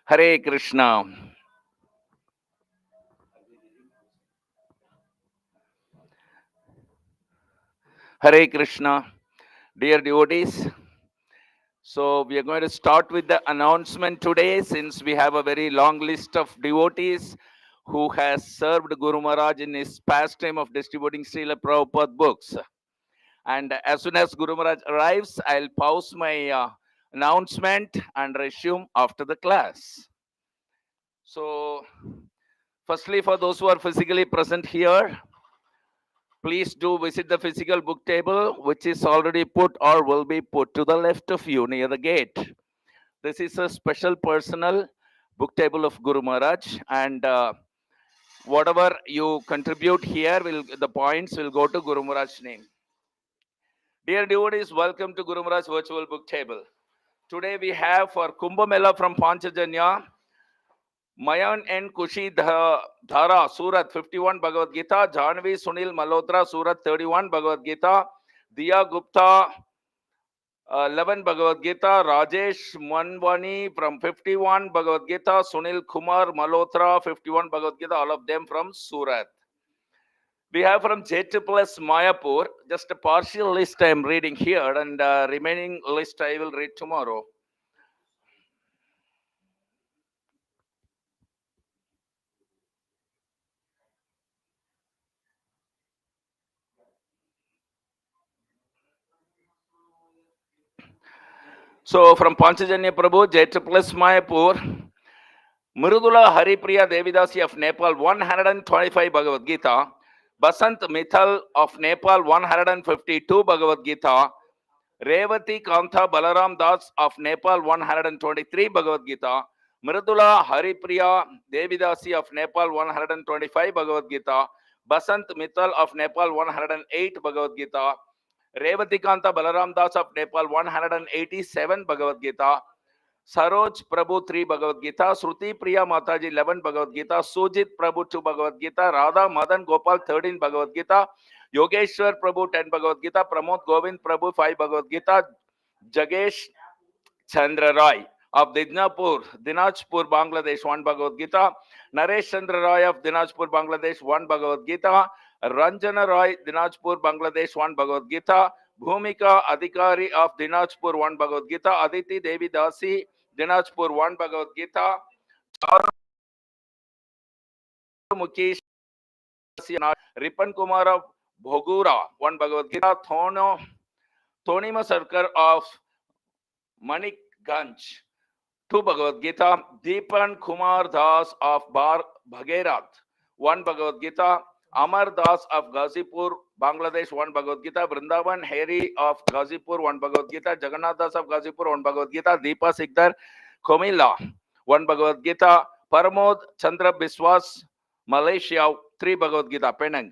Hare Krishna. Hare Krishna. Dear devotees, so we are going to start with the announcement today, since we have a very long list of devotees who has served Guru Maharaj in his pastime of distributing Srila Prabhupada books. And as soon as Guru Maharaj arrives, I'll pause my announcement and resume after the class. So, firstly, for those who are physically present here, please do visit the physical book table, which is already put or will be put to the left of you near the gate. This is a special personal book table of Guru Maharaj, and whatever you contribute here, the points will go to Guru Maharaj's name. Dear devotees, welcome to Guru Maharaj's virtual book table. Today we have for Kumbh Mela from Panchajanya, Mayan N. Kushi Dhara, Surat 51 Bhagavad Gita, Janvi Sunil Malhotra, Surat 31 Bhagavad Gita, Diya Gupta 11 Bhagavad Gita, Rajesh Manwani from 51 Bhagavad Gita, Sunil Kumar Malhotra 51 Bhagavad Gita, all of them from Surat. We have from J2 plus Mayapur, just a partial list I am reading here, and remaining list I will read tomorrow. So from Panchajanya Prabhu, J2 plus Mayapur, Mridula Haripriya Devidasi of Nepal, 125 Bhagavad Gita, Basant Mithal of Nepal, 152 Bhagavad Gita, Revati Kantha Balaram Das of Nepal, 123 Bhagavad Gita, Mridula Haripriya Devidasi of Nepal, 125 Bhagavad Gita, Basant Mithal of Nepal, 108 Bhagavad Gita, Revati Kantha Balaram Das of Nepal, 187 Bhagavad Gita, Saroj Prabhu 3 Bhagavad Gita, Shruti Priya Mataji 11 Bhagavad Gita, Sujit Prabhu 2 Bhagavad Gita, Radha Madan Gopal 13 Bhagavad Gita, Yogeshwar Prabhu 10 Bhagavad Gita, Pramod Govind Prabhu 5 Bhagavad Gita, Jagesh Chandra Rai of Dinajpur, Bangladesh 1 Bhagavad Gita, Naresh Chandra Rai of Dinajpur, Bangladesh 1 Bhagavad Gita, Ranjana Rai, Dinajpur, Bangladesh 1 Bhagavad Gita, Bhumika Adhikari of Dinajpur 1 Bhagavad Gita, Aditi Devi Dasi, Dinajpur 1 Bhagavad Gita, Mukesh Ripan Kumar of Bhogura 1 Bhagavad Gita, Thonima Sarkar of Manikganj 2 Bhagavad Gita, Deepan Kumar Das of Bhagerath 1 Bhagavad Gita, Amar Das of Ghazipur, Bangladesh 1 Bhagavad Gita, Vrindavan Hari of Ghazipur 1 Bhagavad Gita, Jagannath Das of Ghazipur 1 Bhagavad Gita, Deepa Sikdar Komila 1 Bhagavad Gita, Paramod Chandra Biswas Malaysia 3 Bhagavad Gita, Penang,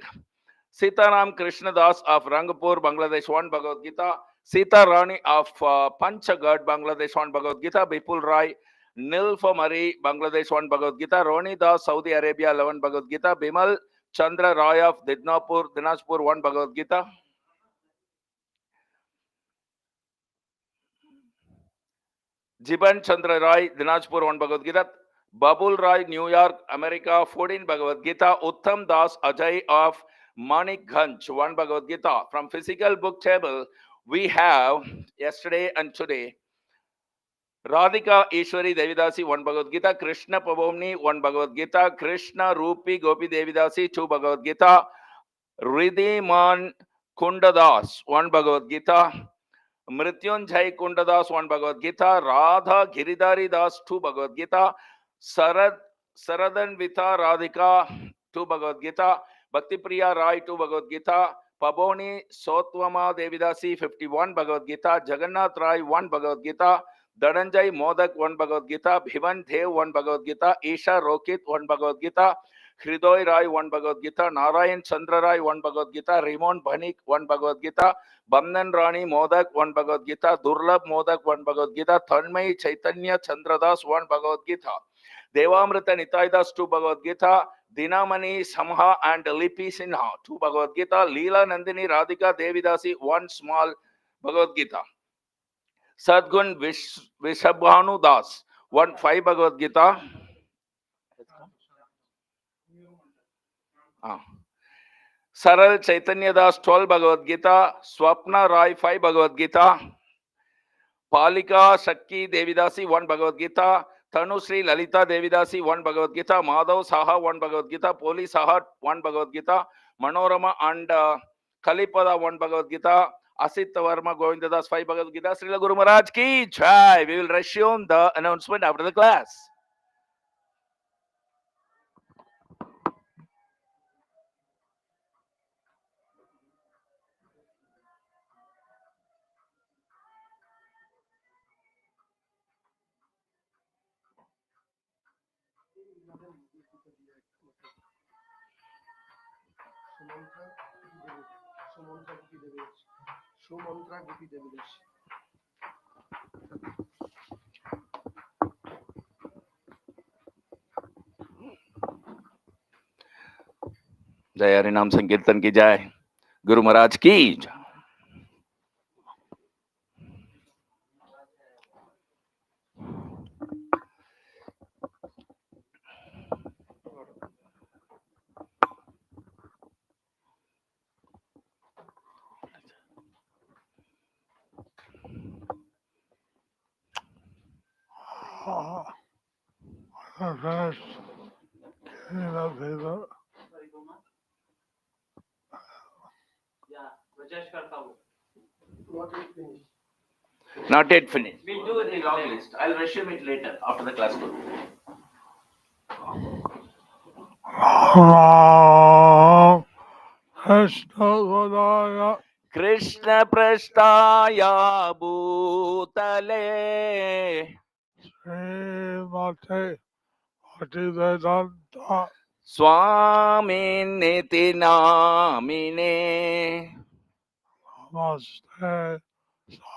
Sitaram Krishna Das of Rangpur, Bangladesh 1 Bhagavad Gita, Sita Rani of Panchagad, Bangladesh 1 Bhagavad Gita, Bipul Rai Nilfamari, Bangladesh 1 Bhagavad Gita, Roni Das, Saudi Arabia 11 Bhagavad Gita, Bimal Chandra Rai of Dinajpur 1 Bhagavad Gita, Jiban Chandra Rai, Dinajpur 1 Bhagavad Gita, Babul Rai, New York, America 14 Bhagavad Gita, Uttam Das Ajay of Manikganj 1 Bhagavad Gita. From physical book table, we have yesterday and today Radhika Ishwari Devidasi 1 Bhagavad Gita, Krishna Pavomni 1 Bhagavad Gita, Krishna Rupi Gopi Devidasi 2 Bhagavad Gita, Ridhiman Kundadas 1 Bhagavad Gita, Mrityunjay Kundadas 1 Bhagavad Gita, Radha Giridhari Das 2 Bhagavad Gita, Saradan Vita Radhika 2 Bhagavad Gita, Bhakti Priya Rai 2 Bhagavad Gita, Paboni Sotwama Devidasi 51 Bhagavad Gita, Jagannath Rai 1 Bhagavad Gita, Dhananjay Modak 1 Bhagavad Gita, Bhivan Dev 1 Bhagavad Gita, Isha Rokit 1 Bhagavad Gita, Hridoy Rai 1 Bhagavad Gita, Narayan Chandra Rai 1 Bhagavad Gita, Rimon Bhanik 1 Bhagavad Gita, Bamnan Rani Modak 1 Bhagavad Gita, Durlabh Modak 1 Bhagavad Gita, Tanmay Chaitanya Chandradas 1 Bhagavad Gita, Devamrita Nitaidas 2 Bhagavad Gita, Dinamani Samha and Lipi Sinha 2 Bhagavad Gita, Leela Nandini Radhika Devidasi 1 small Bhagavad Gita, Sadgun Vishabhanu Das 5 Bhagavad Gita. Saral Chaitanya Das 12 Bhagavad Gita. Swapna Rai 5 Bhagavad Gita. Palika Shakti Devidasi 1 Bhagavad Gita. Tanusri Lalita Devidasi 1 Bhagavad Gita. Madhav Saha 1 Bhagavad Gita. Poli Saha 1 Bhagavad Gita. Manorama and Kalipada 1 Bhagavad Gita. Asit Varma Govindadas 5 Bhagavad Gita. Srila Guru Maharaj ki jai. We will resume the announcement after the class. जय हरिनाम संकीर्तन की जय गुरु महाराज की जय Not yet finished. We'll do the long list. I'll resume it later after the class. Krishna Prasthaya Bhutale Swami Niti Namine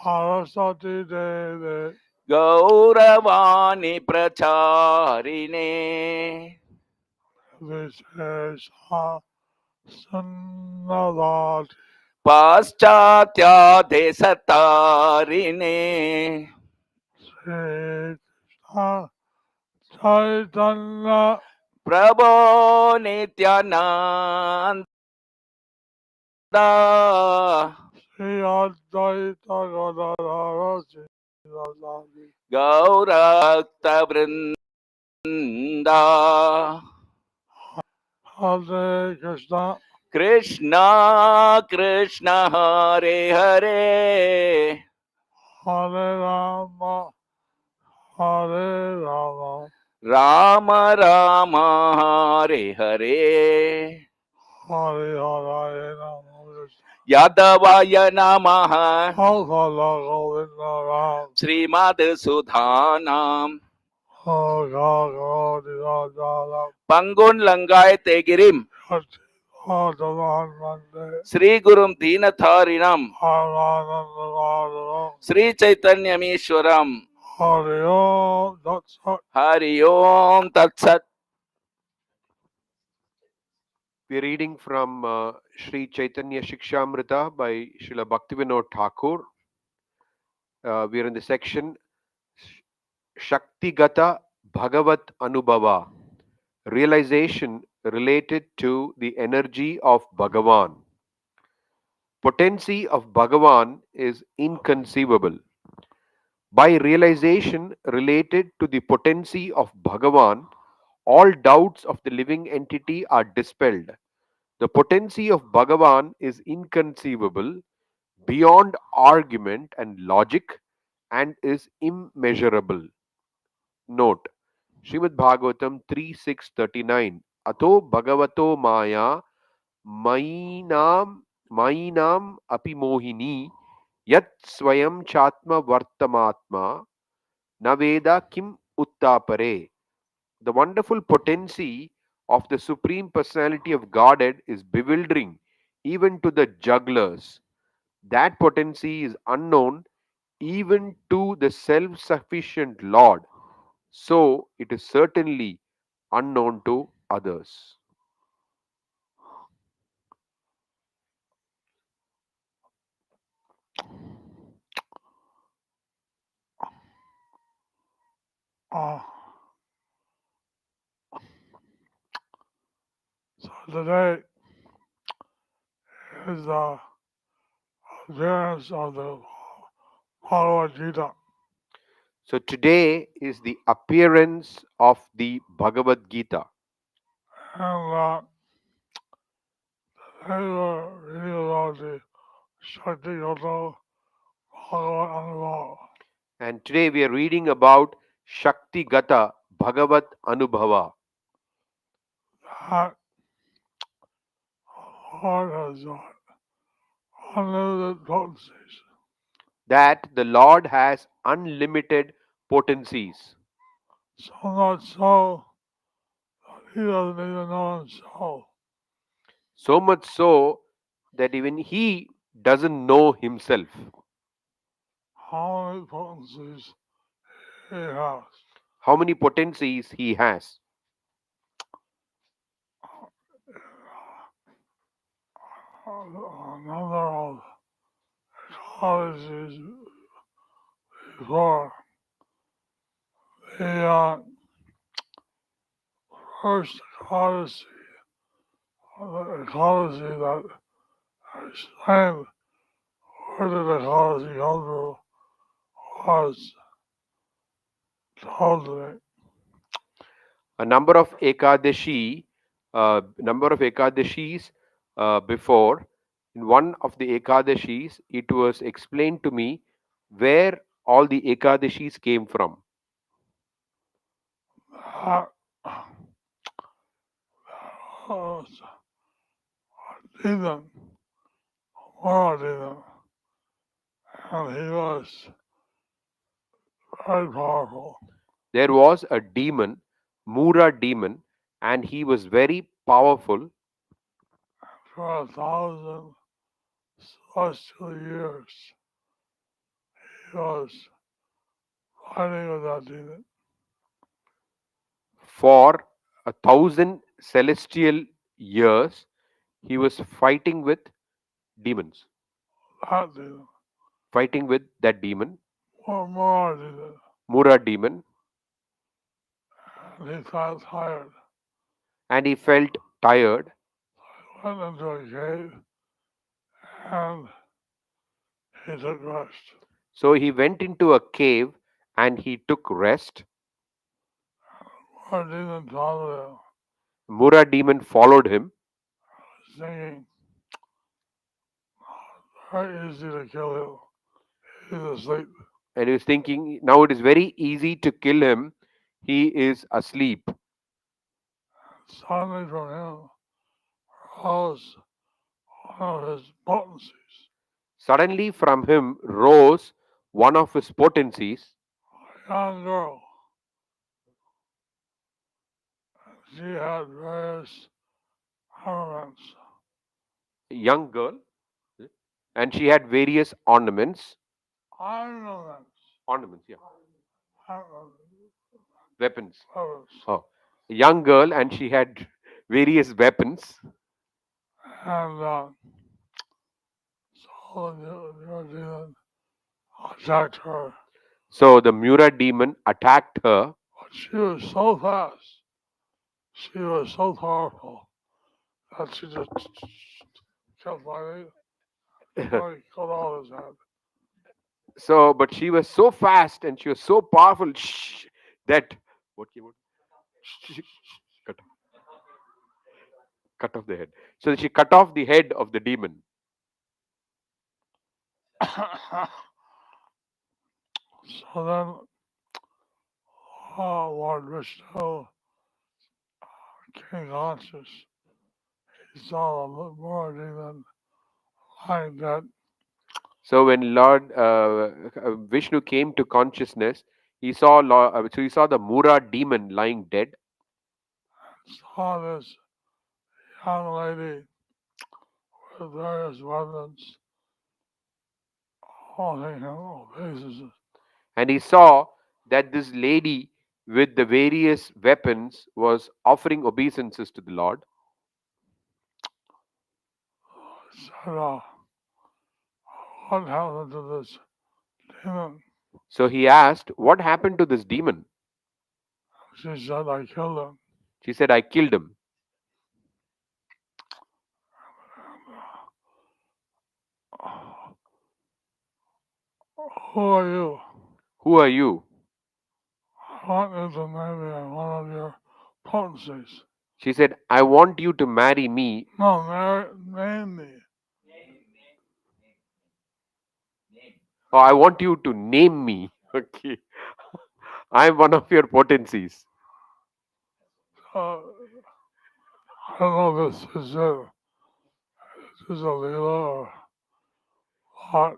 Saraswati Devi Gauravani Pracharine Vishesha Sannavati Paschatya Desatarine Sri Krishna Chaitanya Prabhu Nityananda Sri Advaita Gadadhara Gaurakta Vrinda Hare Krishna Krishna Krishna Hare Hare Hare Rama Hare Rama Rama Rama Hare Hare Hare Hare Rama Yadavaya Namaha Srimad Sudhanam Pangun Langai Tegirim Sri Gurum Dinatharinam Sri Chaitanyamishwaram Hari Om Tatsat. We're reading from Sri Chaitanya Shikshamrita by Srila Bhaktivinoda Thakur. We are in the section Shakti-gata Bhagavad-anubhava, realization related to the energy of Bhagavān. Potency of Bhagavān is inconceivable. By realization related to the potency of Bhagavān, all doubts of the living entity are dispelled. The potency of Bhagavān is inconceivable, beyond argument and logic, and is immeasurable. Note, Srimad Bhagavatam 3.6.39 Ato Bhagavato Maya Mainam Api Mohini Yat Swayam Chatma Vartamatma Naveda Kim Uttapare. The wonderful potency of the Supreme Personality of Godhead is bewildering even to the jugglers. That potency is unknown even to the self-sufficient Lord. So it is certainly unknown to others. Uh, so today is the appearance of the Bhagavad Gita. So today is the appearance of the Bhagavad Gita. And today we're reading about the Śakti-gata Bhagavad-anubhava. And today we are reading about Śakti-gata Bhagavad-anubhava. That Lord has unlimited potencies. That the Lord has unlimited potencies. So much so that he doesn't even know himself So much so that even he doesn't know himself how many potencies he has. how many potencies he has. A number of ecologies before the first ecology, the ecology that explained where did ecology come from was told to me. A number of Ekadashis before. In one of the Ekadashis, it was explained to me where all the Ekadashis came from. That was a demon, more demon, and he was very powerful. There was a demon, Mura demon, and he was very powerful. For 1,000 celestial years, he was fighting with that demon. For 1,000 celestial years, he was fighting with demons, That demon, fighting with that demon, more demon. Mura demon, And he got tired. and he felt tired. Went into a cave and he took rest. So he went into a cave and he took rest. More demon followed him, Mura demon followed him, singing, very easy to kill him. He's asleep. and he was thinking, now it is very easy to kill him. He is asleep. Suddenly from him rose one of his potencies. Suddenly from him rose one of his potencies, A young girl. She had various ornaments. a young girl, and she had various ornaments. Ornaments. Ornaments, yeah. Ornaments. Weapons. Oh, a young girl, and she had various weapons. And so the demon attacked her. So the Mura demon attacked her, But she was so fast. She was so powerful that she just kept fighting. I cut off his head. so but she was so fast and she was so powerful that what came out? cut, cut off the head. So she cut off the head of the demon. So then Lord Vishnu came conscious. He saw the more demon lying dead. So when Lord Vishnu came to consciousness, so he saw the Mura demon lying dead, Saw this young lady with various weapons holding him obeisances. and he saw that this lady with the various weapons was offering obeisances to the Lord. He said, what happened to this demon? So he asked, "What happened to this demon?" She said, I killed him. She said, I killed him. Who are you? Who are you? I want you to name me one of your potencies. She said, I want you to marry me. No, name me. Or I want you to name me. Okay. I'm one of your potencies. I don't know if this is it. This is a Leela or what.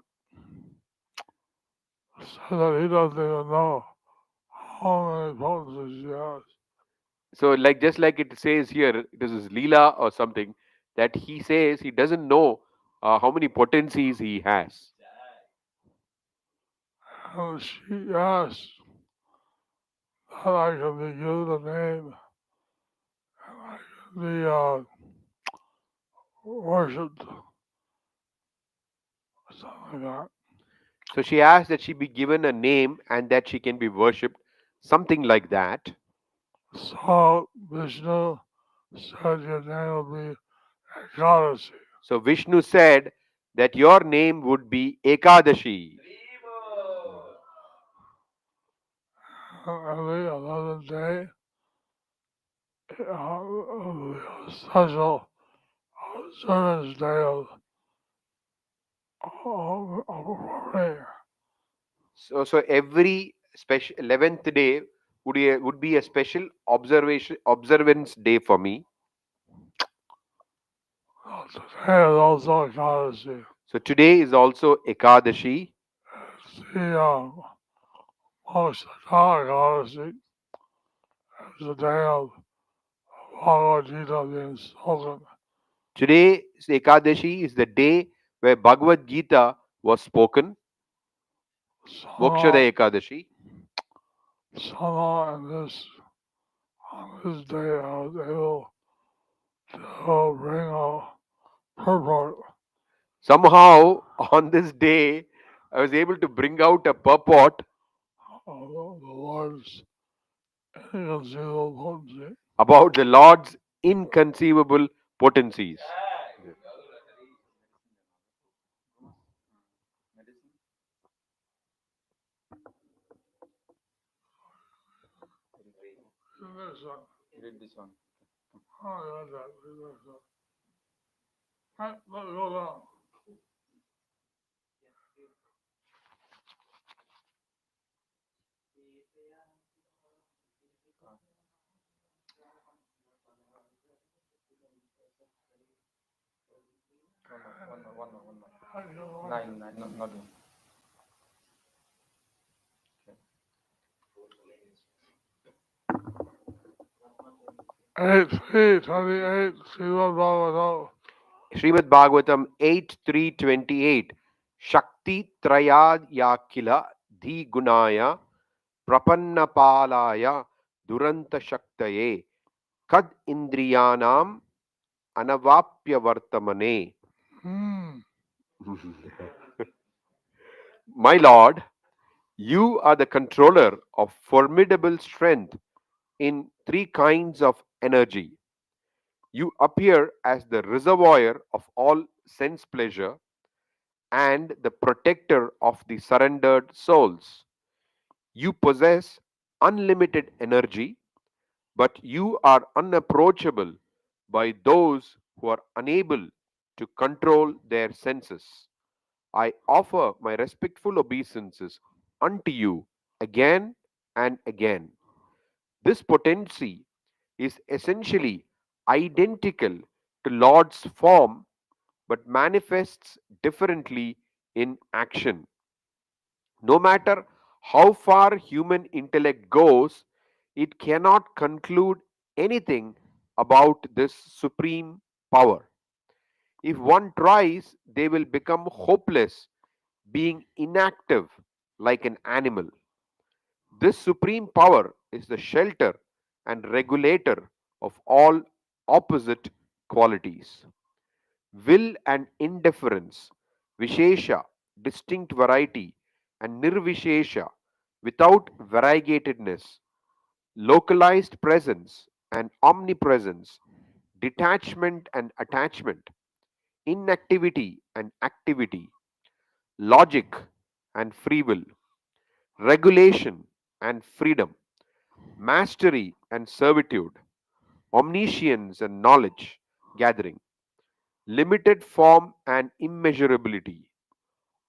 So that he doesn't even know how many potencies he has. So, like just like it says here, this is Leela or something, that he says he doesn't know how many potencies he has. And she asked that I can be given a name and I can be worshipped, something like that. So she asked that she be given a name and that she can be worshipped, something like that. So Vishnu said your name will be Ekadashi. So Vishnu said that your name would be Ekadashi. Every 11th day, will be a special observance day of prayer. So every special 11th day would be a special observance day for me. Today is also Ekadashi. So today is also Ekadashi. It's the most Ekadashi is the day of Bhagavad Gita being spoken. Today Ekadashi is the day where Bhagavad Gita was spoken. Somehow, Mokshada Ekadashi. somehow on this day I was able to bring a purport Somehow on this day I was able to bring out a purport of the Lord's inconceivable potency. about the Lord's inconceivable potencies. Read this one. Oh, I read that. Read that. Right, let me go down. Nine, not one. 8:28, Srimad Bhagavatam. Srimad Bhagavatam 8:328. Shakti Trayadya Dhi Gunaya Prapannapalaya Duranta Shaktaye Kad Indriyanam Anavapya Vartamane. Hmm. My Lord, you are the controller of formidable strength in three kinds of energy. You appear as the reservoir of all sense pleasure and the protector of the surrendered souls. You possess unlimited energy, but you are unapproachable by those who are unable to control their senses. I offer my respectful obeisances unto you again and again. This potency is essentially identical to Lord's form but manifests differently in action. No matter how far human intellect goes, it cannot conclude anything about this supreme power. If one tries, they will become hopeless, being inactive like an animal. This supreme power is the shelter and regulator of all opposite qualities. Will and indifference, Vishesha, distinct variety, and Nirvishesha, without variegatedness. localized presence and omnipresence, detachment and attachment, inactivity and activity, logic and free will, regulation and freedom, mastery and servitude, omniscience and knowledge gathering, limited form and immeasurability,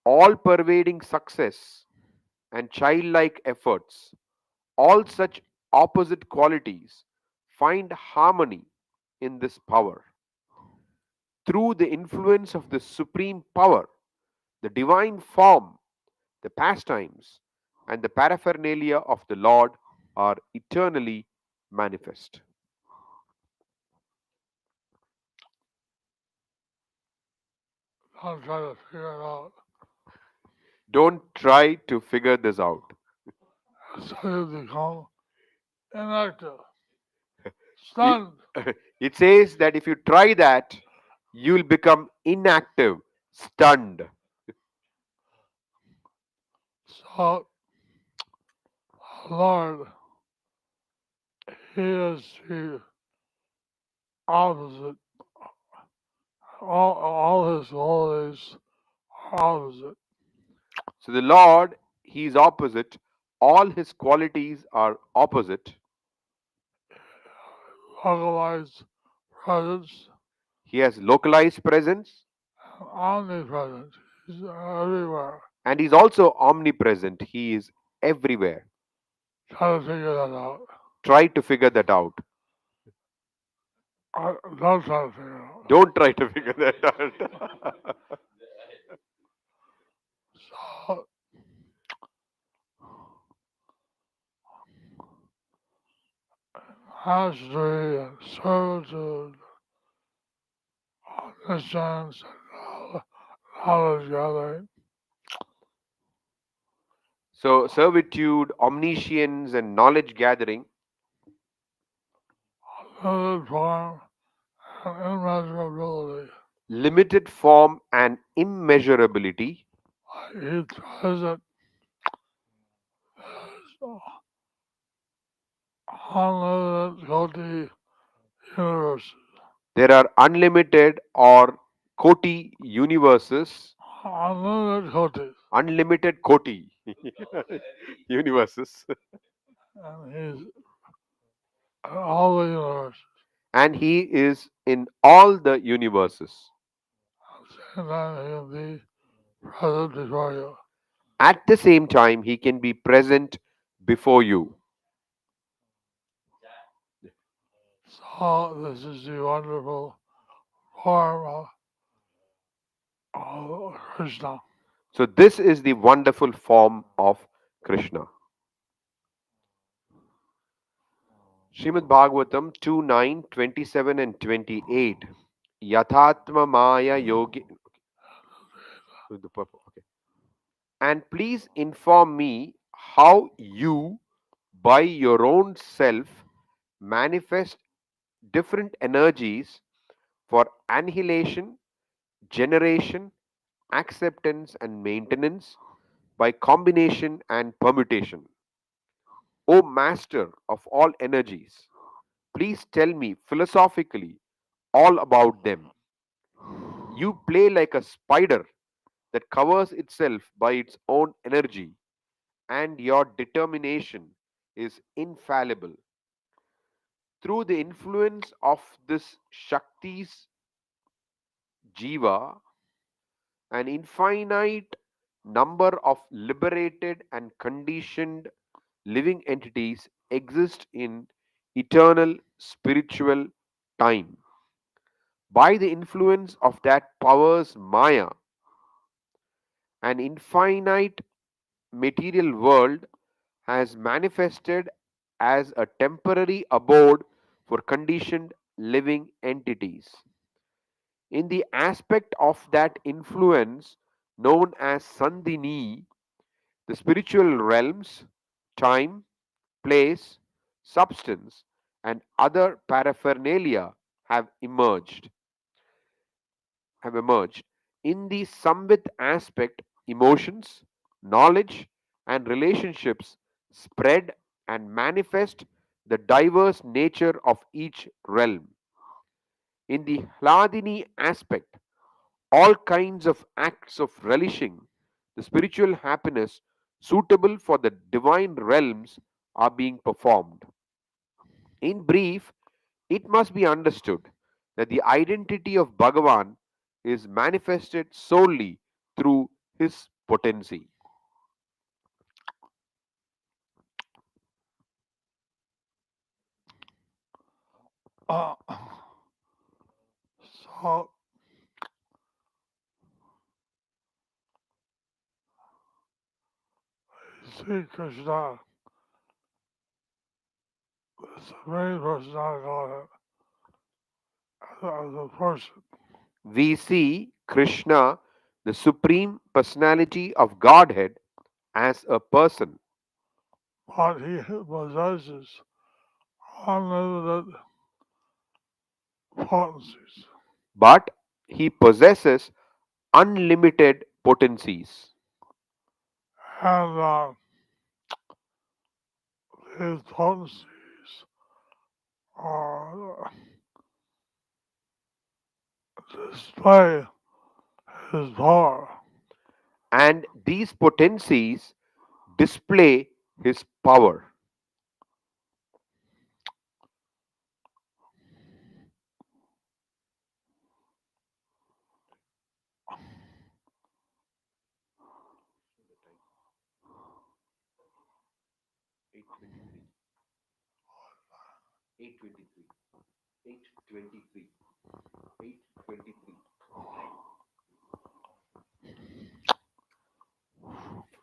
all pervading success and childlike efforts, all such opposite qualities find harmony in this power. Through the influence of the supreme power, the divine form, the pastimes, and the paraphernalia of the Lord are eternally manifest. I'm trying to figure it out. Don't try to figure this out. So you become inactive, stunned. It says that if you try that, you'll become inactive, stunned. So, Lord, He is the opposite. All His qualities are opposite. So the Lord, He is opposite. All His qualities are opposite. Localized presence, He has localized presence omnipresent. He's everywhere. and He's also omnipresent. He is everywhere. Try to figure that out. Try to figure that out. Don't try to figure it out. Don't try to figure that out. So, mastery and servitude, omniscience and knowledge gathering, So, servitude, omniscience, and knowledge gathering, limited form and immeasurability. limited form, and immeasurability, He present unlimited Koti universe. there are unlimited or koti universes, Unlimited Koti. unlimited koti universes, And He's in all the universe. and He is in all the universes. At the same time, He can be present before you. At the same time, He can be present before you. So, this is the wonderful form of Krishna. So, this is the wonderful form of Krishna. Srimad Bhagavatam 2:9, 27 and 28. Yathatma Maya Yogi. Okay. And please inform me how you, by your own self, manifest different energies for annihilation, generation, acceptance, and maintenance by combination and permutation. O Master of all energies, please tell me philosophically all about them. You play like a spider that covers itself by its own energy, and your determination is infallible. Through the influence of this Shakti's Jiva, an infinite number of liberated and conditioned living entities exist in eternal spiritual time. By the influence of that power's Maya, an infinite material world has manifested as a temporary abode for conditioned living entities. In the aspect of that influence known as Sandhini, the spiritual realms, time, place, substance, and other paraphernalia have emerged. have emerged. In the Samvit aspect, emotions, knowledge, and relationships spread and manifest the diverse nature of each realm. In the Hladini aspect, all kinds of acts of relishing the spiritual happiness suitable for the divine realms are being performed. In brief, it must be understood that the identity of Bhagavan is manifested solely through his potency. Uh, so you see Krishna is the main person I got as a person, We see Krishna, the supreme personality of Godhead, as a person, but he possesses unlimited potencies. but he possesses unlimited potencies. And his potencies are display his power. And these potencies display his power.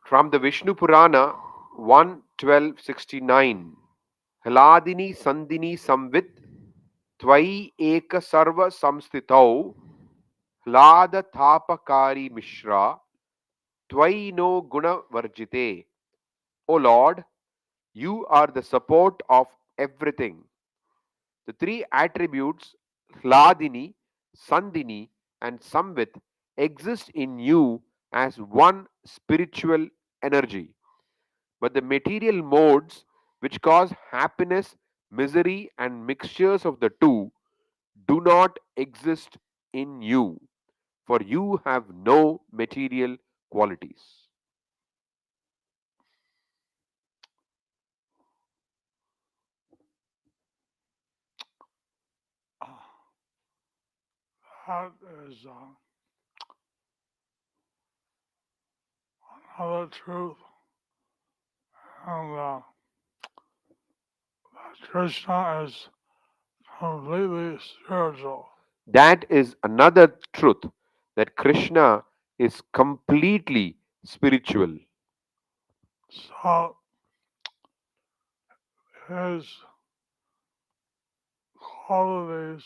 From the Vishnu Purana 1:1269, Hladini Sandini Samvit Tvai Eka Sarva Samstitau Hlada Thapakari Mishra Tvai no Guna Varjite. O Lord, you are the support of everything. The three attributes Hladini, Sandini, and Samvit exist in you as one spiritual energy. But the material modes which cause happiness, misery, and mixtures of the two do not exist in you, for you have no material qualities. That is another truth, and that Krishna is completely spiritual. That is another truth, that Krishna is completely spiritual. So his qualities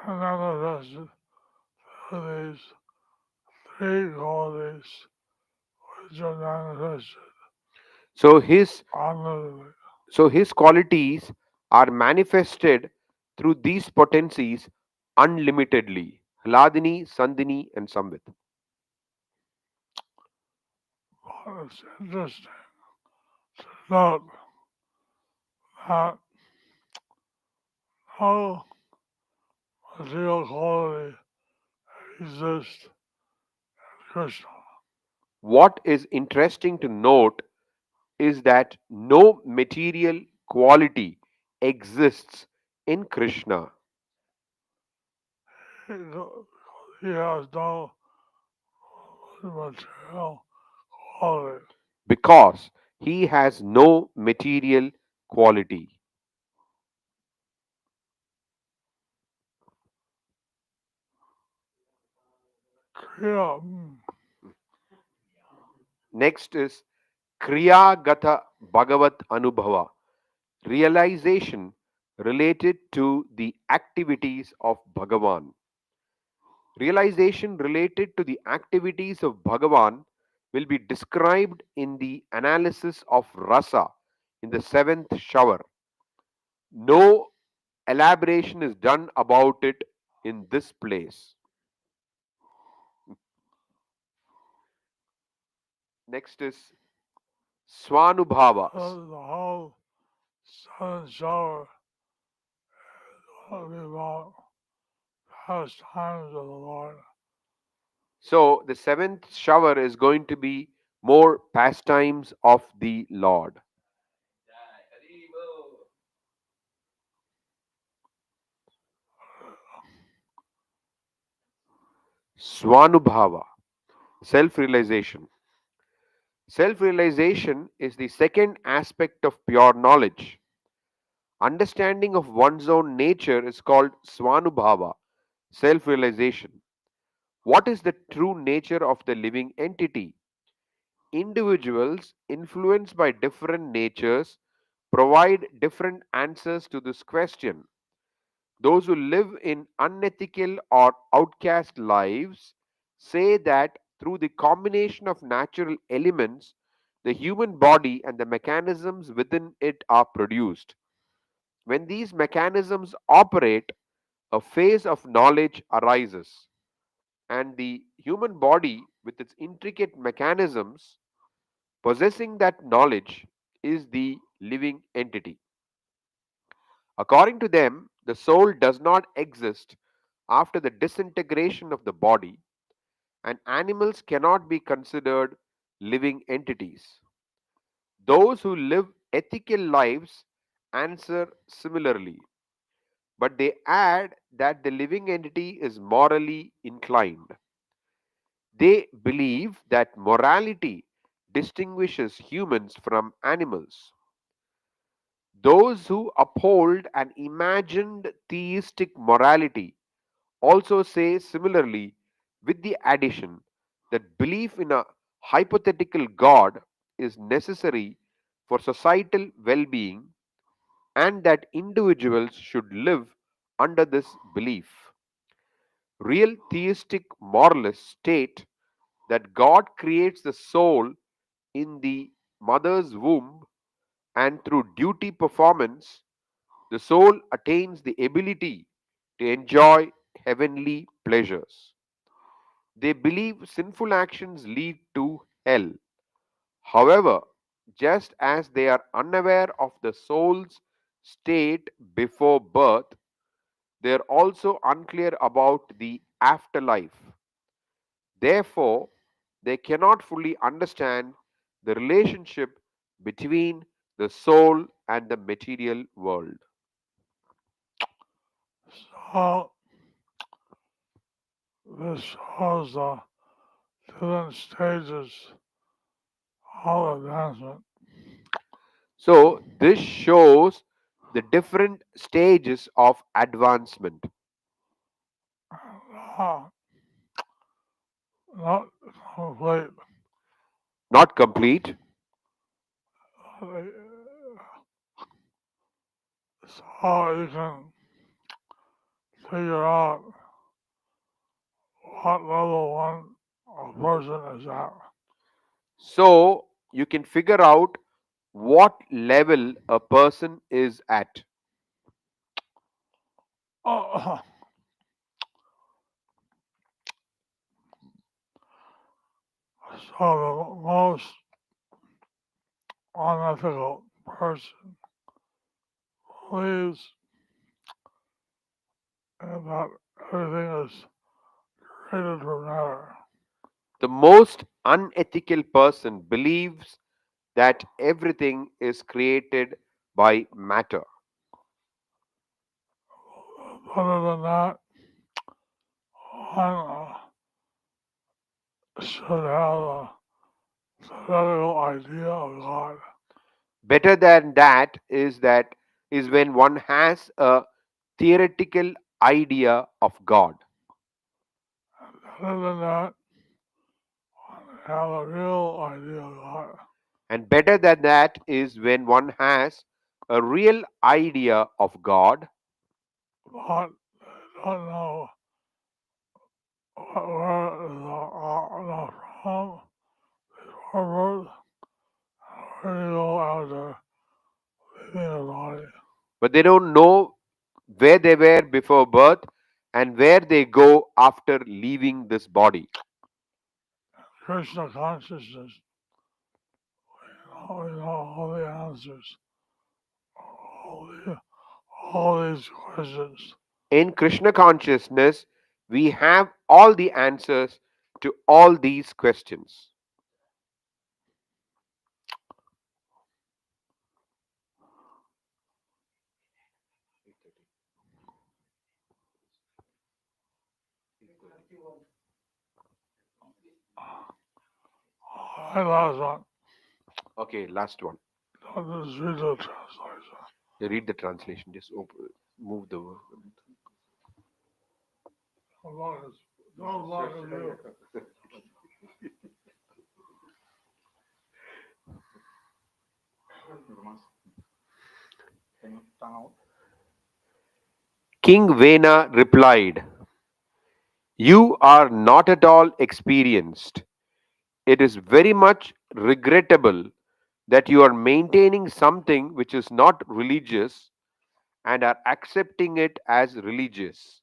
are manifested through these three qualities which are manifested So his unlimited. so his qualities are manifested through these potencies unlimitedly. Hladini, Sandini, and Samvit. But it's interesting to note that no material quality exists in Krishna. What is interesting to note is that no material quality exists in Krishna He he has no material quality. because he has no material quality. Kriya, Next is Śakti-gata Bhagavad-anubhava, realization related to the activities of Bhagavan. Realization related to the activities of Bhagavan will be described in the analysis of rasa in the seventh shower. No elaboration is done about it in this place. Next is Swanubhavas. The whole seven shower will be about pastimes of the Lord. So the seventh shower is going to be more pastimes of the Lord. Swanubhava, self realization. Self realization is the second aspect of pure knowledge. Understanding of one's own nature is called Swanubhava, self realization. What is the true nature of the living entity? Individuals influenced by different natures provide different answers to this question. Those who live in unethical or outcast lives say that through the combination of natural elements, the human body and the mechanisms within it are produced. When these mechanisms operate, a phase of knowledge arises, and the human body, with its intricate mechanisms possessing that knowledge, is the living entity. According to them, the soul does not exist after the disintegration of the body, and animals cannot be considered living entities. Those who live ethical lives answer similarly, but they add that the living entity is morally inclined. They believe that morality distinguishes humans from animals. Those who uphold an imagined theistic morality also say similarly, with the addition that belief in a hypothetical God is necessary for societal well being and that individuals should live under this belief. Real theistic moralists state that God creates the soul in the mother's womb, and through duty performance, the soul attains the ability to enjoy heavenly pleasures. They believe sinful actions lead to hell. However, just as they are unaware of the soul's state before birth, they are also unclear about the afterlife. Therefore, they cannot fully understand the relationship between the soul and the material world. So this shows the different stages of advancement. So, this shows the different stages of advancement. Uh, not complete. Not complete. Uh, So you can figure out what level one a person is at. So, you can figure out what level a person is at. Uh, so the most unethical person believes that everything is created from matter. The most unethical person believes that everything is created by matter. Other than that, one should have a theoretical idea of God. Better than that is when one has a theoretical idea of God. Other than that, have a real idea of God. And better than that is when one has a real idea of God, But they don't know where the from forward, where you go after leaving the body. but they don't know where they were before birth and where they go after leaving this body. Krishna consciousness, all the answers, all these questions. In Krishna consciousness, we have all the answers to all these questions. I last one. Okay, last one. I'll just read the translation. Read the translation. Just move the word. How long is, how long is you? Can you turn out? King Vena replied, "You are not at all experienced. It is very much regrettable that you are maintaining something which is not religious and are accepting it as religious.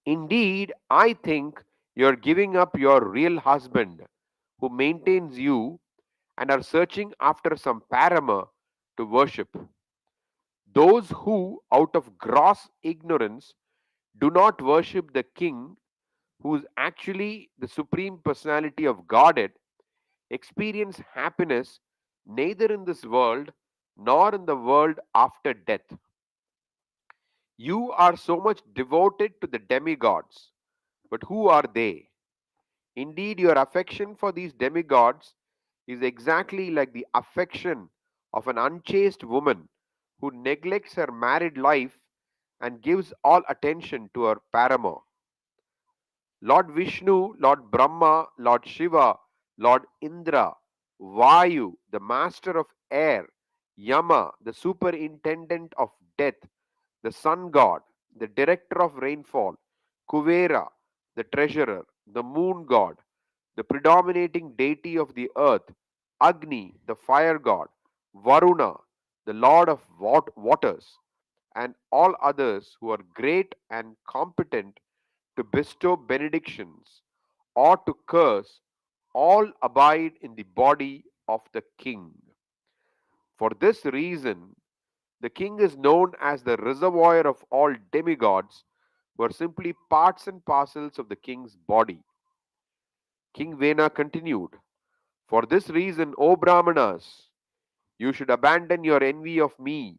Indeed, I think you are giving up your real husband who maintains you and are searching after some parama to worship. Those who, out of gross ignorance, do not worship the king who is actually the supreme personality of Godhead experience happiness neither in this world nor in the world after death. You are so much devoted to the demigods, but who are they? Indeed, your affection for these demigods is exactly like the affection of an unchaste woman who neglects her married life and gives all attention to her paramour. Lord Vishnu, Lord Brahma, Lord Shiva, Lord Indra, Vayu, the master of air, Yama, the superintendent of death, the sun god, the director of rainfall, Kuvera, the treasurer, the moon god, the predominating deity of the earth, Agni, the fire god, Varuna, the lord of waters, and all others who are great and competent to bestow benedictions or to curse, all abide in the body of the king. For this reason, the king is known as the reservoir of all demigods, who are simply parts and parcels of the king's body. King Vena continued, "For this reason, O Brahmanas, you should abandon your envy of me,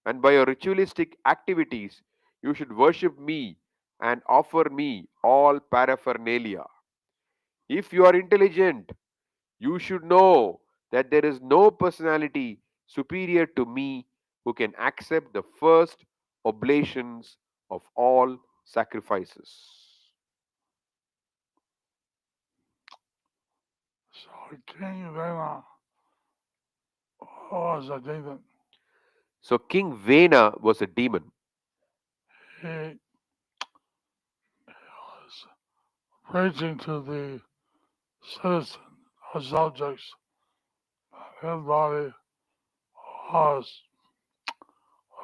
and by your ritualistic activities, you should worship me and offer me all paraphernalia. If you are intelligent, you should know that there is no personality superior to me who can accept the first oblations of all sacrifices." So King Vena was a demon. So King Vena was a demon. He was preaching to the citizens or subjects that his body was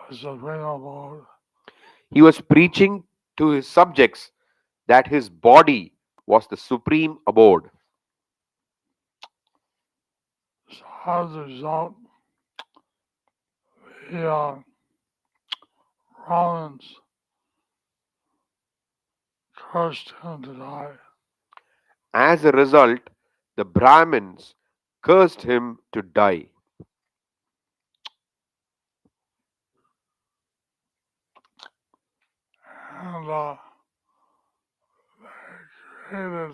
the supreme abode. He was preaching to his subjects that his body was the supreme abode. So as a result, the Romans cursed him to die. As a result, the Brahmins cursed him to die. And they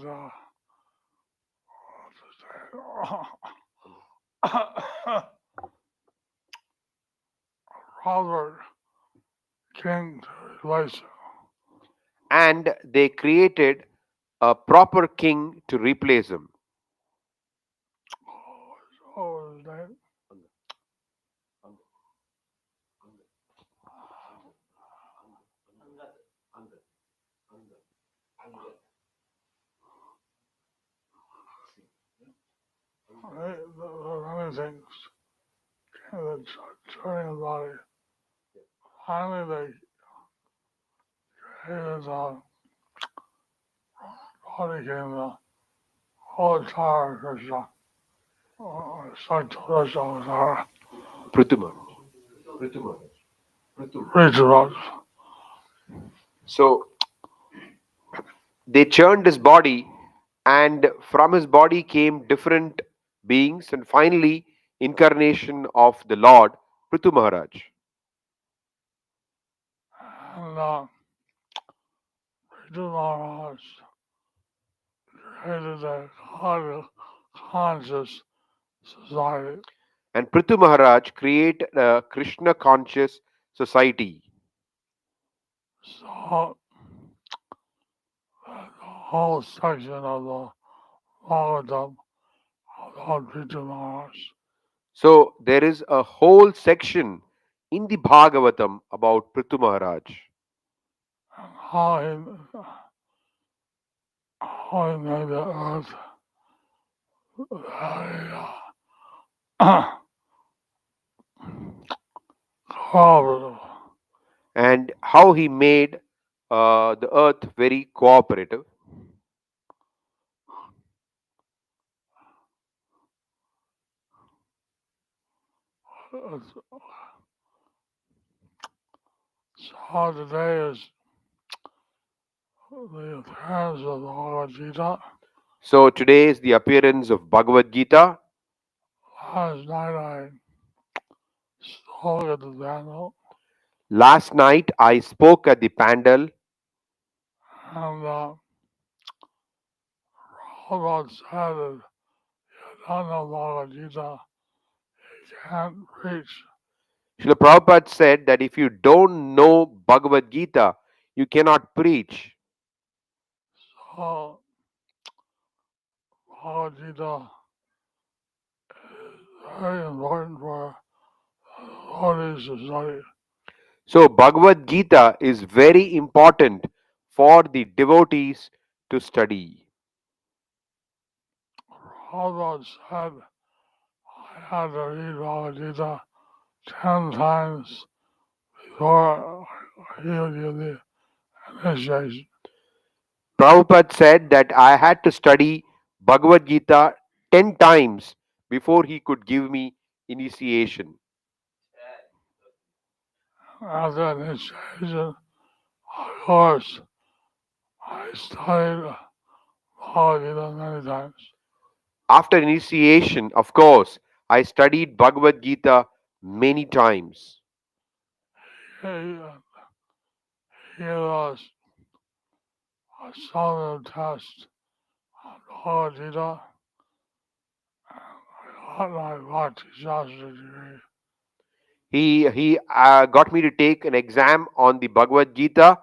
created Robert King to replace him. And they created a proper king to replace him. Oh, his name? Many things that turning his body. Finally, they created his body came the whole entire Krishna. Shakti-gata Bhagavad-anubhava. Prithu Maharaj. Read about So they churned his body, and from his body came different beings, and finally, incarnation of the Lord, Prithu Maharaj. and Read Maharaj created a conscious society. And Prithu Maharaj created a Krishna conscious society. So the whole section of the Bhagavatam about Read Maharaj. So there is a whole section in the Bhagavatam about Prithu Maharaj, And how he made the earth very cooperative. and how he made the earth very cooperative. It's- So today is the appearance of the Bhagavad Gita. So today is the appearance of Bhagavad Gita. Last night I spoke at the panel, Last night I spoke at the pandal, and Prabhupada said that you don't know Bhagavad Gita, you can't reach. Srila Prabhupada said that if you don't know Bhagavad Gita, you cannot preach. So Bhagavad Gita is very important for devotees to study. So Bhagavad Gita is very important for the devotees to study. Prabhupada said I had to read Bhagavad Gita 10 times before he would give the initiation. Prabhupada said that I had to study Bhagavad Gita 10 times before he could give me initiation. After initiation, of course, I studied Bhagavad Gita many times. After initiation, of course, I studied Bhagavad Gita many times. He, he was a solid test on Bhagavad Gita, and I got my Bhakti Shastra degree. He got me to take an exam on the Bhagavad Gita,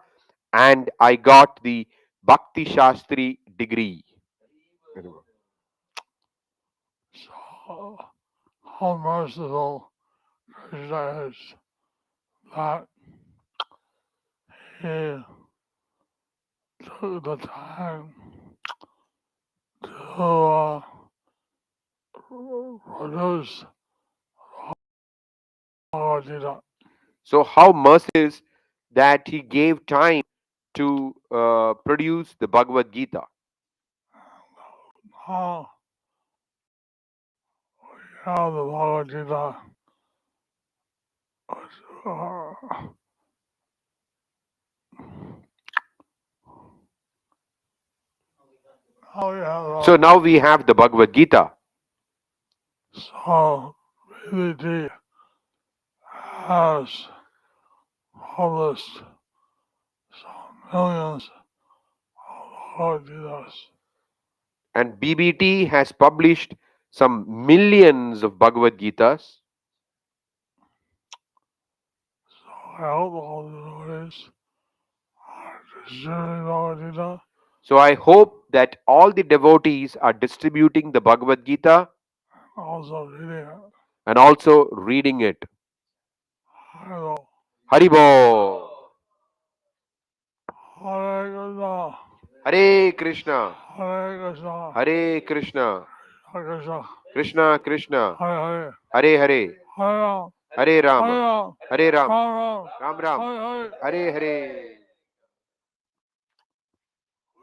and I got the Bhakti Shastri degree. So, how merciful Krishna is that he took the time to produce Bhagavad Gita. So, how merciful is that he gave time to produce the Bhagavad Gita. Now we have the Bhagavad Gita, which, now we have So, now we have the Bhagavad Gita. so BBT has published some millions of Bhagavad Gitas. And BBT has published some millions of Bhagavad Gitas. So I hope all the devotees are distributing Bhagavad Gita. So, I hope that all the devotees are distributing the Bhagavad Gita Also reading it. and also reading it. Hello. Haribo. Hare Krishna. Hare Krishna. Hare Krishna. Hare Krishna. Krishna Krishna. Krishna Krishna. Hare Hare Hare. Hare. Hare Ram. Hare Hare Rama. Ram. Hare Ram. Ram Ram. Ram Ram. Hare Hare Hare. Hare.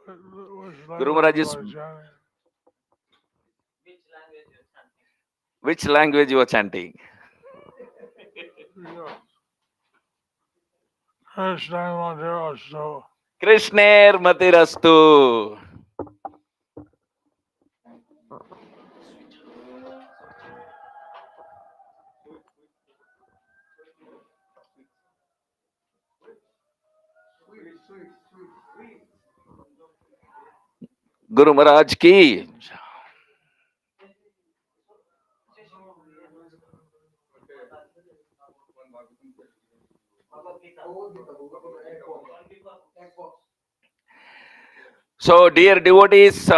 Which Guru language Maharaj is am I chanting? Which language you are chanting? Yeah. Krishna Mandira, so Krishner Matirastu. Guru Maharaj ki. So, dear devotees,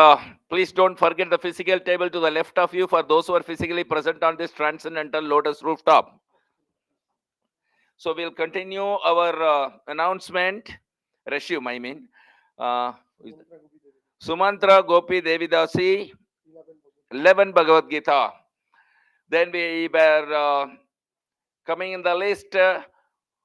please don't forget the physical table to the left of you for those who are physically present on this transcendental lotus rooftop. So, we'll continue our announcement, resume, I mean. Uh, Sumantra Gopi Devidasi, 11 Bhagavad Gita. Then we were coming in the list.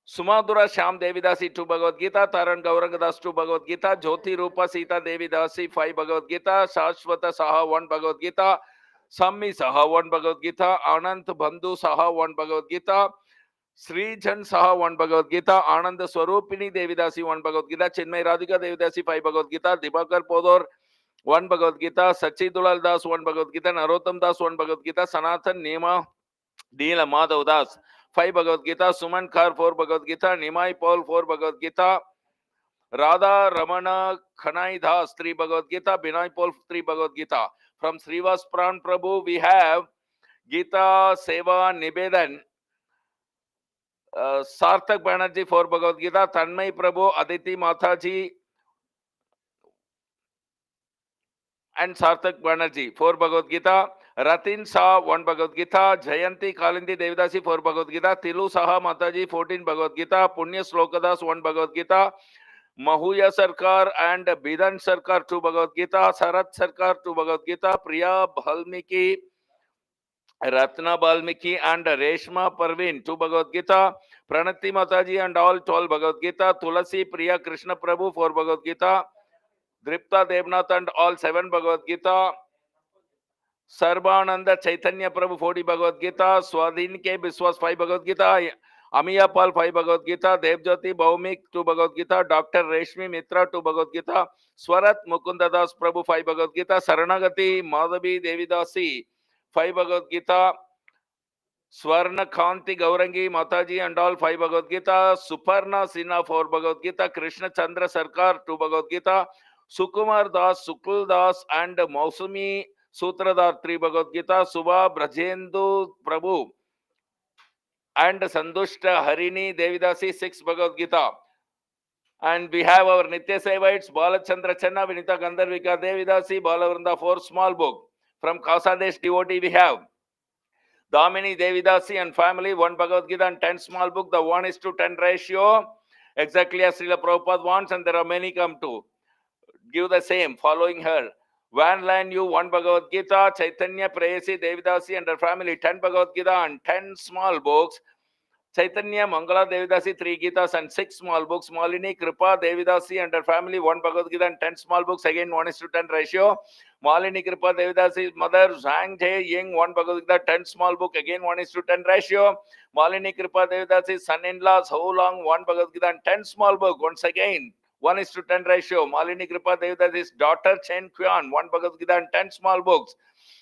Sumadura Sham Devidasi 2 Bhagavad Gita, Taran Gaurangadas 2 Bhagavad Gita, Jyoti Rupa Sita Devidasi 5 Bhagavad Gita, Shashwata Saha 1 Bhagavad Gita, Sammi Saha 1 Bhagavad Gita, Anant Bandhu Saha 1 Bhagavad Gita, Srijan Saha 1 Bhagavad Gita, Anand Swarupini Devidasi 1 Bhagavad Gita, Chinmay Radhika Devidasi 5 Bhagavad Gita, Dibakar Podor 1 Bhagavad Gita, Sachidulal Das 1 Bhagavad Gita, Narottam Das 1 Bhagavad Gita, Sanatan Nema Neela Madhav Das 5 Bhagavad Gita, Suman Khar 4 Bhagavad Gita, Nimai Paul 4 Bhagavad Gita, Radha Ramana Khanai Das 3 Bhagavad Gita, Binay Paul 3 Bhagavad Gita. From Srivas Pran Prabhu, we have Gita Seva Nibedan, Sarthak Banerjee 4 Bhagavad Gita, Tanmay Prabhu, Aditi Mataji, and Sarthak Banerjee 4 Bhagavad Gita, Ratin Shah 1 Bhagavad Gita, Jayanti Kalindi Devidasi 4 Bhagavad Gita, Tilu Saha Mataji 14 Bhagavad Gita, Punya Slokadas 1 Bhagavad Gita, Mahuya Sarkar and Bidan Sarkar 2 Bhagavad Gita, Sarat Sarkar 2 Bhagavad Gita, Priya Bhalmiki, Ratna Balmiki and Reshma Parveen 2 Bhagavad Gita, Pranati Mataji and all 12 Bhagavad Gita, Tulasi Priya Krishna Prabhu 4 Bhagavad Gita, Dripta Devnath and all 7 Bhagavad Gita, Sarvananda Chaitanya Prabhu 40 Bhagavad Gita, Swadhin K. Biswas 5 Bhagavad Gita, Amiya Pal 5 Bhagavad Gita, Devjyoti Bhaumik 2 Bhagavad Gita, Dr. Reshmi Mitra 2 Bhagavad Gita, Swarat Mukundadas Prabhu 5 Bhagavad Gita, Saranagati Madhavi Devidasi 5 Bhagavad Gita, Swarna Kanti Gaurangi Mataji and all 5 Bhagavad Gita, Suparna Sinha 4 Bhagavad Gita, Krishna Chandra Sarkar 2 Bhagavad Gita, Sukumar Das, Sukul Das and Mausumi Sutradhar 3 Bhagavad Gita, Subha Brajendu Prabhu and Sandushta Harini Devidasi 6 Bhagavad Gita. And we have our Nitya Sevaites, Balachandra Channa, Vinita Gandharvika Devidasi, Balavranda 4 small book. From Kasadesh devotee we have Damini Devidasi and family, 1 Bhagavad Gita and 10 small book, the 1:10 ratio, exactly as Srila Prabhupada wants, and there are many come to give the same, following her. Van Lan Yu, 1 Bhagavad Gita, Chaitanya Prayasi Devidasi and her family, 10 Bhagavad Gita and 10 small books, Chaitanya Mangala Devidasi, 3 Gitas and 6 small books, Malini Kripa Devidasi and her family, 1 Bhagavad Gita and 10 small books, again 1:10 ratio. Malini Kripa Devidasi's mother, Zhang Jay Ying, 1 Bhagavad Gita, 10 small book, again 1:10 ratio. Malini Kripa Devidasi's son-in-laws, how long, 1 Bhagavad Gita and 10 small book, once again 1:10 ratio. Malini Kripa Devidasi's daughter, Chen Kuan, 1 Bhagavad Gita and 10 small books,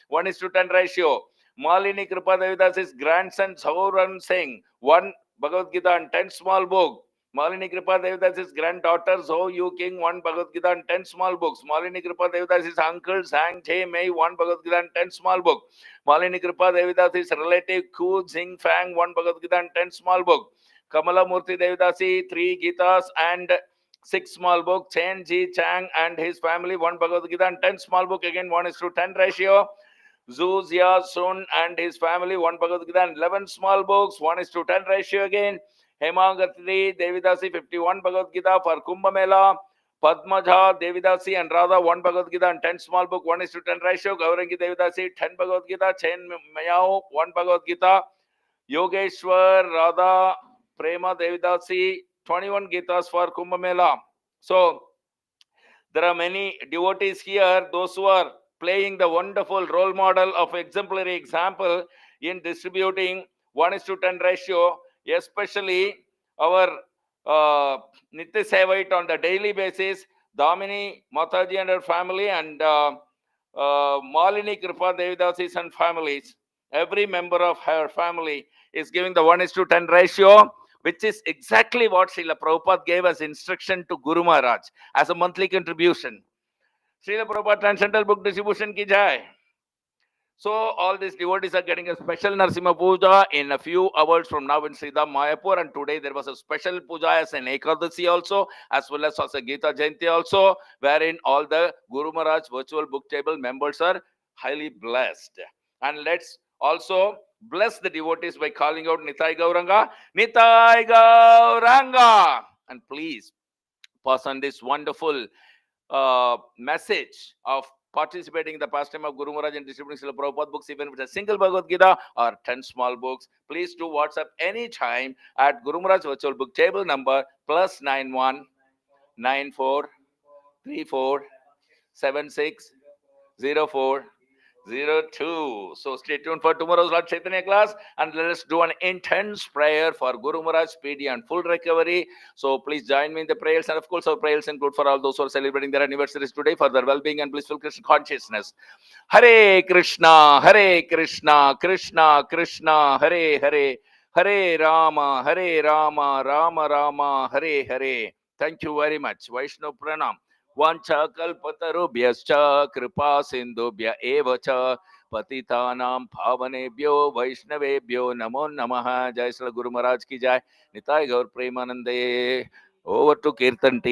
1:10 ratio. Malini Kripa Devidasi's grandson, Sauran Singh, 1 Bhagavad Gita and 10 small book. Malini Kripa Devidasi's granddaughter, Zhou Yu King, 1 Bhagavad Gita and 10 small books. Malini Kripa Devidasi's uncle, Zhang Che Mei, 1 Bhagavad Gita and 10 small book. Malini Kripa Devidasi's relative, Ku Xing Fang, 1 Bhagavad Gita and 10 small book. Kamala Murthy Devidasi, 3 Gitas and 6 small book. Chen Ji Chang and his family, 1 Bhagavad Gita and 10 small book, again 1:10 ratio. Zhu Zia Sun and his family, 1 Bhagavad Gita and 11 small books, 1:10 ratio again. Hemagatri Devidasi, 51 Bhagavad Gita for Kumbh Mela. Padmaja Devidasi and Radha, 1 Bhagavad Gita and 10 small book, 1:10 ratio. Gaurangi Devidasi, 10 Bhagavad Gita. Chen Mayao, 1 Bhagavad Gita. Yogeshwar Radha Prema Devidasi, 21 Gitas for Kumbh Mela. So, there are many devotees here, those who are playing the wonderful role model of exemplary example in distributing 1:10 ratio, especially our Nitya Sevait on the daily basis, Damini Mataji and her family, and Malini Kripa Devidasis and families. Every member of her family is giving the 1:10 ratio, which is exactly what Srila Prabhupada gave as instruction to Guru Maharaj as a monthly contribution. Srila Prabhupada Transcendental Book Distribution ki jai. So all these devotees are getting a special Narsimha Puja in a few hours from now in Sridham Mayapur, and today there was a special puja as an Ekadasi also, as well as a Gita Jayanti also, wherein all the Guru Maharaj virtual book table members are highly blessed. And let's also bless the devotees by calling out Nitai Gauranga, Nitai Gauranga, and please pass on this wonderful message of participating in the pastime of Guru Maharaj and distributing Srila Prabhupada books, even if it's a single Bhagavad Gita or 10 small books. Please do WhatsApp anytime at Guru Maharaj virtual book table number +91 94 34 76 04 02. So stay tuned for tomorrow's Lord Chaitanya class, and let us do an intense prayer for Guru Maharaj speedy and full recovery. So please join me in the prayers, and of course our prayers include for all those who are celebrating their anniversaries today for their well-being and blissful Krishna consciousness. Hare Krishna, Krishna Krishna, Hare Hare, Hare Rama, Rama Rama, Hare Hare. Thank you very much. Vaishnav Pranam. Vancha kalpatarubhyascha kripa sindhubhya eva cha patitanam bhavanebhyo vaishnavebhyo namo namaha. Jai Sri Guru Maharaj ki jai. Nitai Gaur Premanande. Over to Kirtan team.